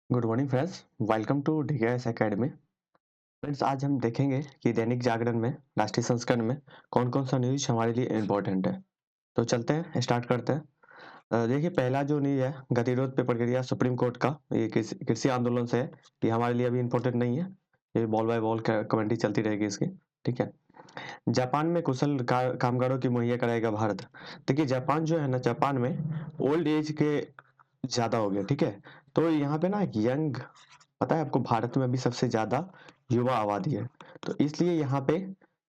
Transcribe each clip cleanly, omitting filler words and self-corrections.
Good morning friends, welcome to DKS academy. Friends, आज हम देखेंगे कि दैनिक जागरण में, राष्ट्रीय संस्करण में कौन कौन सा न्यूज हमारे लिए इम्पोर्टेंट है। तो चलते हैं, स्टार्ट करते हैं। देखिए, पहला जो न्यूज है, गतिरोध पे प्रक्रिया सुप्रीम कोर्ट का, ये कृषि आंदोलन से है। ये हमारे लिए अभी इम्पोर्टेंट नहीं है, ये बॉल बाय बॉल कमेंट्री चलती रहेगी इसकी। ठीक है। जापान में कुशल कामगारों की मुहैया कराएगा भारत। देखिए, जापान जो है ना, जापान में ओल्ड एज के ज्यादा हो गया। ठीक है। तो यहाँ पे ना यंग, पता है आपको, भारत में अभी सबसे ज्यादा युवा आबादी है। तो इसलिए यहाँ पे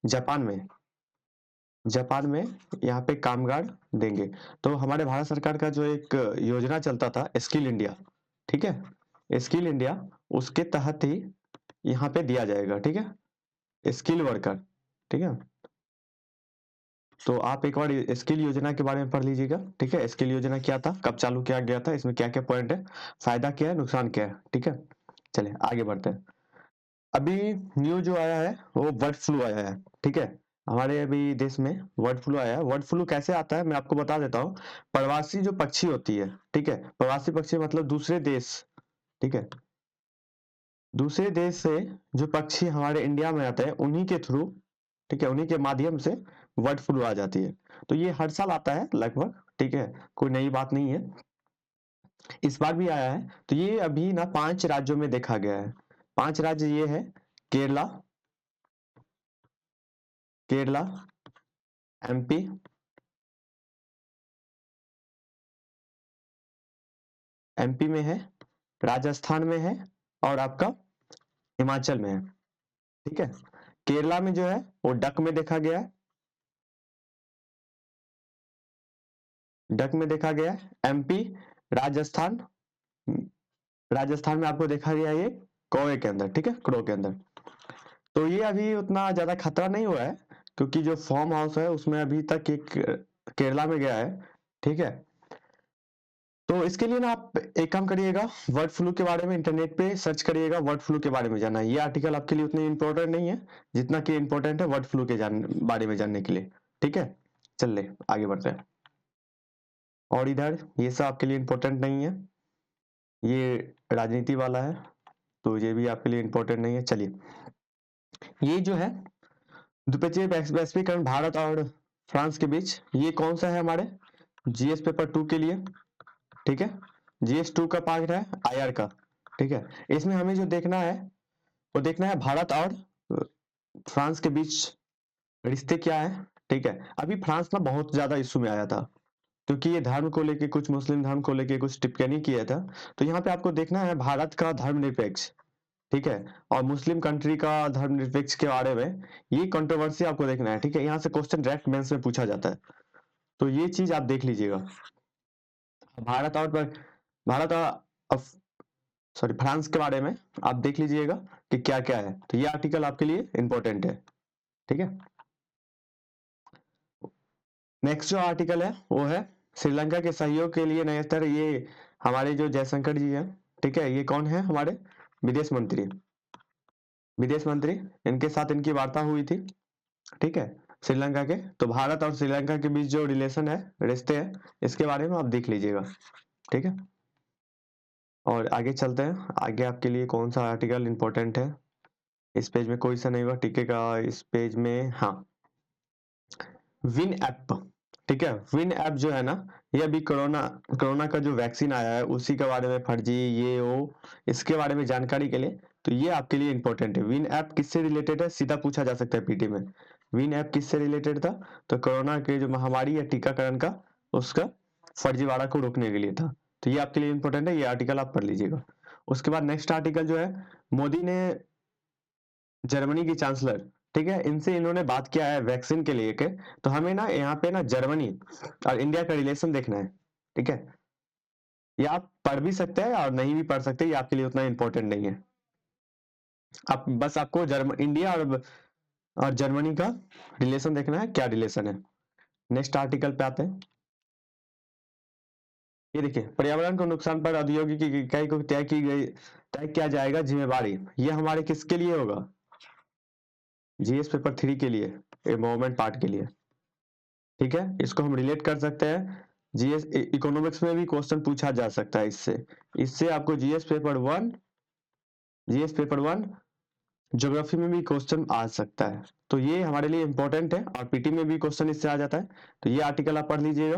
जापान में जापान में यहाँ पे कामगार देंगे। तो हमारे भारत सरकार का जो एक योजना चलता था, स्किल इंडिया, ठीक है, स्किल इंडिया, उसके तहत ही यहाँ पे दिया जाएगा। ठीक है, स्किल वर्कर। ठीक है। तो आप एक बार स्किल योजना के बारे में पढ़ लीजिएगा। ठीक है, स्किल योजना क्या था, कब चालू किया गया था, इसमें क्या क्या पॉइंट है, फायदा क्या है, नुकसान क्या है। ठीक है। चलिए आगे बढ़ते हैं। अभी न्यूज जो आया है वो बर्ड फ्लू आया है। ठीक है। हमारे अभी देश में बर्ड फ्लू आया है। बर्ड फ्लू कैसे आता है मैं आपको बता देता हूँ। प्रवासी जो पक्षी होती है, ठीक है, प्रवासी पक्षी मतलब दूसरे देश, ठीक है, दूसरे देश से जो पक्षी हमारे इंडिया में आते हैं उन्हीं के थ्रू, ठीक है, उन्हीं के माध्यम से बर्ड फ्लू आ जाती है। तो ये हर साल आता है लगभग। ठीक है, कोई नई बात नहीं है, इस बार भी आया है। तो ये अभी ना 5 राज्यों में देखा गया है। 5 राज्य ये है: केरला, केरला, एमपी, एमपी में है, राजस्थान में है, और आपका हिमाचल में है। ठीक है। केरला में जो है वो डक में देखा गया है, डक में देखा गया है। एमपी, राजस्थान, राजस्थान में आपको देखा गया है ये कौवे के अंदर, ठीक है, क्रो के अंदर। तो ये अभी उतना ज्यादा खतरा नहीं हुआ है, क्योंकि जो फार्म हाउस है उसमें अभी तक एक केरला में गया है। ठीक है। तो इसके लिए ना आप एक काम करिएगा, बर्ड फ्लू के बारे में इंटरनेट पे सर्च करिएगा, बर्ड फ्लू के बारे में जानना है। ये आर्टिकल आपके लिए उतनी इंपॉर्टेंट नहीं है जितना कि इंपॉर्टेंट है बर्ड फ्लू के बारे में जानने के लिए। ठीक है। चलिए आगे बढ़ते हैं। और इधर ये सब आपके लिए इंपॉर्टेंट नहीं है, ये राजनीति वाला है, तो ये भी आपके लिए इंपॉर्टेंट नहीं है। चलिए, ये जो है द्विपक्षीय वैश्वीकरण भारत और फ्रांस के बीच, ये कौन सा है हमारे जीएस पेपर 2 के लिए। ठीक है। जीएस 2 का पार्ट है आईआर का। ठीक है। इसमें हमें जो देखना है वो देखना है भारत और फ्रांस के बीच रिश्ते क्या है। ठीक है। अभी फ्रांस ना बहुत ज्यादा इशू में आया था, क्योंकि ये धर्म को लेके, कुछ मुस्लिम धर्म को लेके कुछ टिप्पणी किया था। तो यहाँ पे आपको देखना है भारत का धर्मनिरपेक्ष, ठीक है, और मुस्लिम कंट्री का धर्मनिरपेक्ष के बारे में ये कंट्रोवर्सी आपको देखना है। ठीक है। यहाँ से क्वेश्चन डायरेक्ट मेंस में पूछा जाता है, तो ये चीज आप देख लीजिएगा। भारत और भारत और सॉरी फ्रांस के बारे में आप देख लीजिएगा कि क्या क्या है। तो ये आर्टिकल आपके लिए इंपॉर्टेंट है। ठीक है। नेक्स्ट जो आर्टिकल है वो है श्रीलंका के सहयोग के लिए नए स्तर। ये हमारे जो जयशंकर जी हैं, ठीक है, ये कौन है, हमारे विदेश मंत्री, विदेश मंत्री, इनके साथ इनकी वार्ता हुई थी। ठीक है, श्रीलंका के। तो भारत और श्रीलंका के बीच जो रिलेशन है, रिश्ते हैं, इसके बारे में आप देख लीजिएगा। ठीक है। और आगे चलते हैं, आगे आपके लिए कौन सा आर्टिकल इंपॉर्टेंट है। इस पेज में कोई सा नहीं हुआ, टीके का इस पेज में, हाँ, विन ऐप। ठीक है, विन ऐप जो है ना, ये अभी कोरोना कोरोना का जो वैक्सीन आया है उसी के बारे में फर्जी ये वो, इसके बारे में जानकारी के लिए, तो ये आपके लिए इंपॉर्टेंट है। विन ऐप किससे रिलेटेड है, सीधा पूछा जा सकता है पीटी में। विन ऐप किससे रिलेटेड था, तो कोरोना के जो महामारी या टीकाकरण का, उसका फर्जीवाड़ा को रोकने के लिए था। तो ये आपके लिए इंपॉर्टेंट है, ये आर्टिकल आप पढ़ लीजिएगा। उसके बाद नेक्स्ट आर्टिकल जो है, मोदी ने जर्मनी की चांसलर, ठीक है, इनसे इन्होंने बात किया है वैक्सीन के लिए के। तो हमें ना यहाँ पे ना जर्मनी और इंडिया का रिलेशन देखना है। ठीक है। ये आप पढ़ भी सकते हैं और नहीं भी पढ़ सकते, ये आपके लिए उतना इंपॉर्टेंट नहीं है। आप बस आपको इंडिया और जर्मनी का रिलेशन देखना है, क्या रिलेशन है। नेक्स्ट आर्टिकल पे आते हैं। ये देखिए, पर्यावरण को नुकसान पर औद्योगिक इकाई को तय किया जाएगा जिम्मेवारी। ये हमारे किसके लिए होगा, जीएस पेपर 3 के लिए, एनवायरमेंट पार्ट के लिए। ठीक है, इसको हम रिलेट कर सकते हैं जीएस इकोनॉमिक्स में भी क्वेश्चन पूछा जा सकता है इससे आपको जीएस पेपर 1 ज्योग्राफी में भी क्वेश्चन आ सकता है, तो ये हमारे लिए इंपॉर्टेंट है और पीटी में भी क्वेश्चन इससे आ जाता है। तो ये आर्टिकल आप पढ़ लीजिएगा,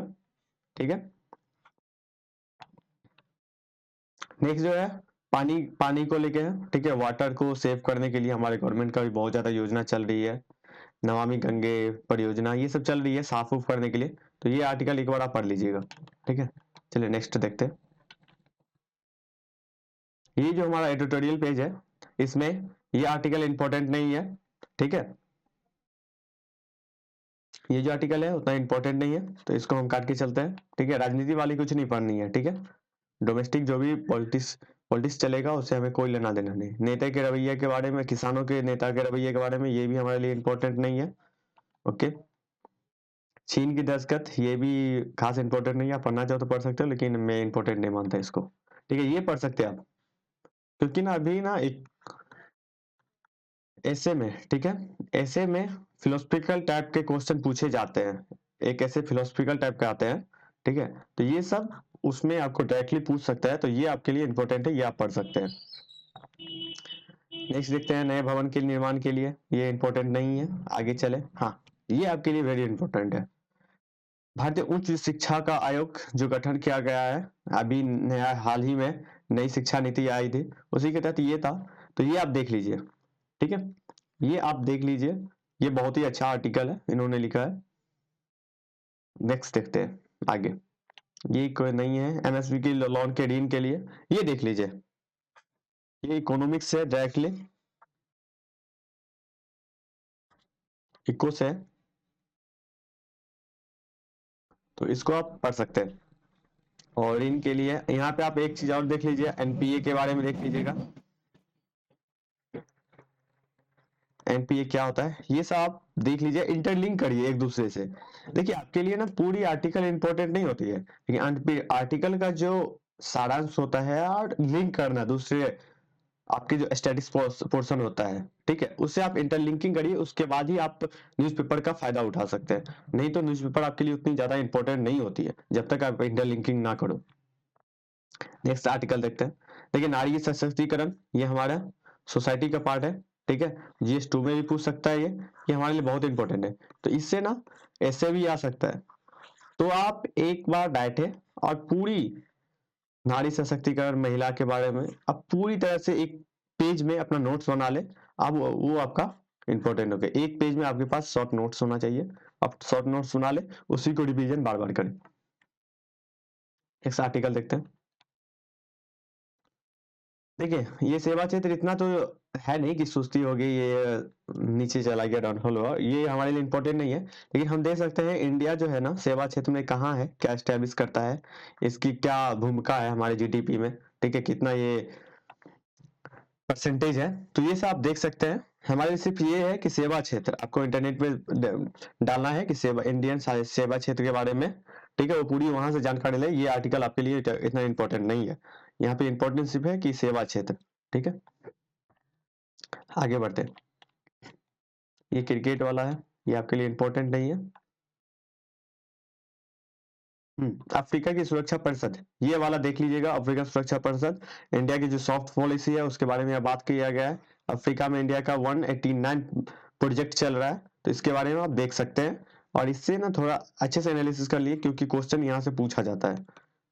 ठीक है। नेक्स्ट जो है पानी को लेके है, ठीक है। वाटर को सेव करने के लिए हमारे गवर्नमेंट का भी बहुत ज्यादा योजना चल रही है, नमामि गंगे परियोजना, ये सब चल रही है साफ उफ करने के लिए। तो ये आर्टिकल एक बार आप पढ़ लीजिएगा, ठीक है। चलिए नेक्स्ट देखते हैं। ये जो हमारा एडिटोरियल पेज है, इसमें ये आर्टिकल इंपॉर्टेंट नहीं है, ठीक है। ये जो आर्टिकल है उतना इंपॉर्टेंट नहीं है, तो इसको हम काट के चलते हैं, ठीक है। राजनीति वाली कुछ नहीं पढ़नी है, ठीक है। डोमेस्टिक जो भी पॉलिटिक्स चलेगा उससे हमें कोई लेना देना नहीं। नेता के रवैये के बारे में, किसानों के नेता के रवैये के बारे में, ये भी हमारे लिए इंपॉर्टेंट नहीं है, ओके। चीन की दस्तखत, ये भी खास इंपॉर्टेंट नहीं है, आप पढ़ना चाहो तो पढ़ सकते हो, लेकिन मैं इंपॉर्टेंट नहीं मानता इसको, ठीक है। ये पढ़ सकते हैं आप, क्योंकि ना अभी ना एक ऐसे में, ठीक है, ऐसे में फिलोसफिकल टाइप के क्वेश्चन पूछे जाते हैं, एक ऐसे फिलोसफिकल टाइप के आते हैं, ठीक है। तो ये सब उसमें आपको डायरेक्टली पूछ सकता है, तो ये आपके लिए इंपॉर्टेंट है, ये आप पढ़ सकते हैं। नेक्स्ट देखते हैं, नए भवन के निर्माण के लिए, ये इंपॉर्टेंट नहीं है, आगे चले। हाँ, ये आपके लिए वेरी इंपॉर्टेंट है। भारतीय उच्च शिक्षा का आयोग जो गठन किया गया है अभी नया, हाल ही में नई शिक्षा नीति आई थी, उसी के तहत ये था। तो ये आप देख लीजिए, ठीक है, ये आप देख लीजिए, ये बहुत ही अच्छा आर्टिकल है इन्होंने लिखा है। नेक्स्ट देखते हैं आगे। ये कोई नहीं है, एमएसवी की लोन के ऋण के लिए, ये देख लीजिए, ये इकोनॉमिक्स से डायरेक्टली इको से, तो इसको आप पढ़ सकते हैं। और इनके लिए यहाँ पे आप एक चीज और देख लीजिए, एनपीए के बारे में देख लीजिएगा। एनपीए क्या होता है, ये सब आप देख लीजिए, इंटरलिंक करिए एक दूसरे से। देखिए आपके लिए ना पूरी आर्टिकल इंपॉर्टेंट नहीं होती है, लेकिन आर्टिकल का जो सारांश होता है और लिंक करना दूसरे आपके जो स्टैटिक्स पोर्शन होता है, ठीक है, उससे आप इंटरलिंकिंग करिए, उसके बाद ही आप न्यूज़पेपर का फायदा उठा सकते हैं। नहीं तो न्यूज़पेपर आपके लिए उतनी ज्यादा इंपॉर्टेंट नहीं होती है जब तक आप इंटरलिंकिंग ना करो। नेक्स्ट आर्टिकल देखते हैं। देखिए नारी सशक्तिकरण, ये हमारा सोसाइटी का पार्ट है, ठीक है। जीएस 2 में भी पूछ सकता है, ये हमारे लिए बहुत इंपॉर्टेंट है। तो इससे ना ऐसे भी आ सकता है। तो आप एक बार बैठे और पूरी नारी सशक्तिकरण, महिला के बारे में अब पूरी तरह से एक पेज में अपना नोट्स बना ले। अब वो आपका इंपॉर्टेंट हो गया, एक पेज में आपके पास शॉर्ट नोट्स होना चाहिए। आप शॉर्ट नोट्स बना ले, उसी को रिवीजन बार बार करें। नेक्स्ट आर्टिकल देखते हैं। देखिए ये सेवा क्षेत्र इतना तो है नहीं कि सुस्ती हो गई, ये नीचे चला गया, डाउनफॉल हुआ, ये हमारे लिए इंपॉर्टेंट नहीं है। लेकिन हम देख सकते हैं इंडिया जो है ना सेवा क्षेत्र में कहाँ है, क्या स्टैब्लिश करता है, इसकी क्या भूमिका है हमारे जीडीपी में, ठीक है, कितना ये परसेंटेज है। तो ये सब आप देख सकते हैं। हमारे सिर्फ ये है कि सेवा क्षेत्र आपको इंटरनेट पे डालना है कि सेवा, इंडियन सेवा क्षेत्र के बारे में, ठीक है, वो पूरी वहां से जानकारी ले। ये आर्टिकल आपके लिए इतना इंपॉर्टेंट नहीं है, यहाँ पे इंपॉर्टेंट सिर्फ है कि सेवा क्षेत्र, ठीक है। आगे बढ़ते हैं। ये क्रिकेट वाला है, ये आपके लिए इंपॉर्टेंट नहीं है। अफ्रीका की सुरक्षा परिषद, ये वाला देख लीजिएगा, अफ्रीका सुरक्षा परिषद, इंडिया की जो सॉफ्ट पॉलिसी है उसके बारे में बात किया गया है। अफ्रीका में इंडिया का 189 प्रोजेक्ट चल रहा है, तो इसके बारे में आप देख सकते हैं। और इससे ना थोड़ा अच्छे से एनालिसिस कर लिए, क्योंकि क्वेश्चन यहाँ से पूछा जाता है,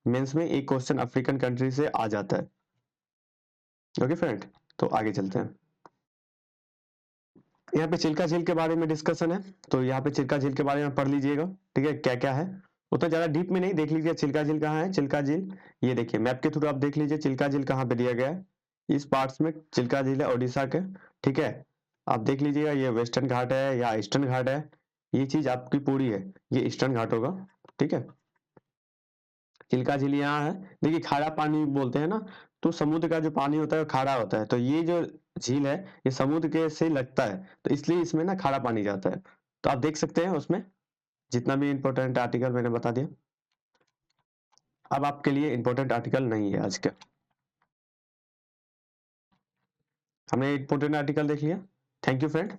मेंस में एक क्वेश्चन अफ्रीकन कंट्री से आ जाता है। ओके फ्रेंड, तो आगे चलते हैं। यहाँ पे चिल्का झील के बारे में डिस्कशन है, तो यहाँ पे चिल्का झील के बारे में पढ़ लीजिएगा, ठीक है, क्या क्या है। उतना ज्यादा डीप में नहीं, देख लीजिए चिल्का झील कहाँ है। चिल्का झील ये देखिए मैप के थ्रू आप देख लीजिए चिल्का झील कहाँ पे दिया गया है। इस पार्ट्स में चिल्का झील है उड़ीसा के, ठीक है। आप देख लीजिएगा ये वेस्टर्न घाट है या ईस्टर्न घाट है, ये चीज आपकी पूरी है, ये ईस्टर्न घाट होगा, ठीक है। चिल्का झील यहाँ है। देखिए खारा पानी बोलते हैं ना, तो समुद्र का जो पानी होता है वो खारा होता है, तो ये जो झील है ये समुद्र के से लगता है, तो इसलिए इसमें ना खारा पानी जाता है। तो आप देख सकते हैं उसमें जितना भी इंपॉर्टेंट आर्टिकल मैंने बता दिया। अब आपके लिए इंपॉर्टेंट आर्टिकल नहीं है आज का, हमने इंपॉर्टेंट आर्टिकल देख लिया। Thank you friend.